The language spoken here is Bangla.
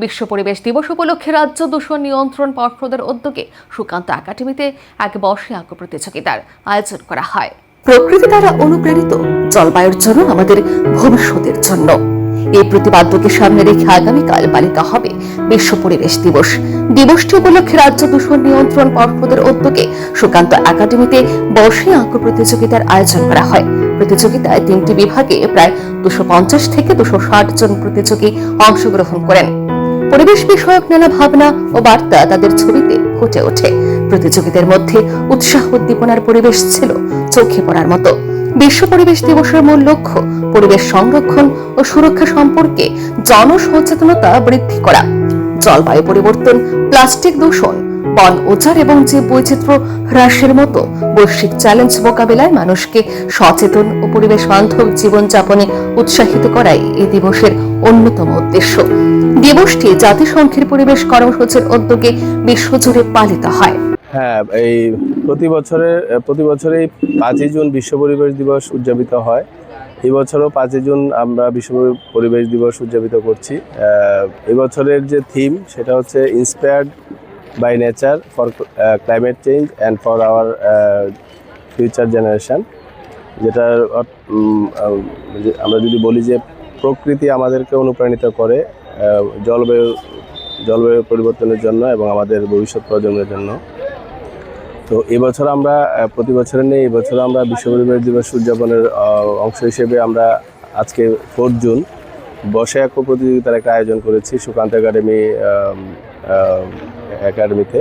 বিশ্ব পরিবেশ দিবস উপলক্ষে রাজ্য দূষণ নিয়ন্ত্রণ পর্ষদের উদ্যোগে সুকান্ত একাডেমিতে এক বর্ষে আঁকো প্রতিযোগিতার আয়োজন করা হয়। প্রকৃতি দ্বারা অনুপ্রাণিত, জলবায়ুর জন্য আমাদের ভবিষ্যতের জন্য এই প্রতিপাদ্যকে সামনে রেখে আগামীকাল পালিত হবে বিশ্ব পরিবেশ দিবস। দিবসটি উপলক্ষে রাজ্য দূষণ নিয়ন্ত্রণ পর্ষদের উদ্যোগে সুকান্ত একাডেমিতে বর্ষে আঁকো প্রতিযোগিতার আয়োজন করা হয়। প্রতিযোগিতায় 3টি বিভাগে প্রায় 250 থেকে 260 জন প্রতিযোগী অংশগ্রহণ করেন। পরিবেশ বিষয়ক নানা ভাবনা ও বার্তা তাদের ছবিতে ফুটে ওঠে। প্রতিযোগিতার মধ্যে উৎসাহ উদ্দীপনার পরিবেশ ছিল চোখে পড়ার মতো। বিশ্ব পরিবেশ দিবসের মূল লক্ষ্য পরিবেশ সংরক্ষণ ও সুরক্ষা সম্পর্কে জনসচেতনতা বৃদ্ধি করা। জলবায়ু পরিবর্তন, প্লাস্টিক দূষণ, বন উজাড় এবং জীব বৈচিত্র্য হ্রাসের মতো বৈশ্বিক চ্যালেঞ্জ মোকাবিলায় মানুষকে সচেতন ও পরিবেশ বান্ধব জীবনযাপনে উৎসাহিত করাই এই দিবসের অন্যতম উদ্দেশ্য। দিবসটি জাতিসংঘের পরিবেশ কর্মসূচির উদ্যোগে বিশ্বজুড়ে পালিত হয়। হ্যাঁ, এই প্রতি বছরেই 5ই জুন বিশ্ব পরিবেশ দিবস উদযাপিত হয়। এই বছরও 5ই জুন আমরা বিশ্ব পরিবেশ দিবস উদযাপিত করছি। এই বছরের যে থিম সেটা হচ্ছে inspired by nature for climate change and for our future generation. যেটার আমরা যদি বলি যে প্রকৃতি আমাদেরকে অনুপ্রাণিত করে জলবায়ু পরিবর্তনের জন্য এবং আমাদের ভবিষ্যৎ প্রজন্মের জন্য। তো এবছর আমরা প্রতি বছরের নেই, এবছর আমরা বিশ্ব পরিবেশ দিবস উদযাপনের অংশ হিসেবে আমরা আজকে 4 জুন বর্ষে আঁকো প্রতিযোগিতার একটা আয়োজন করেছি সুকান্ত একাডেমিতে।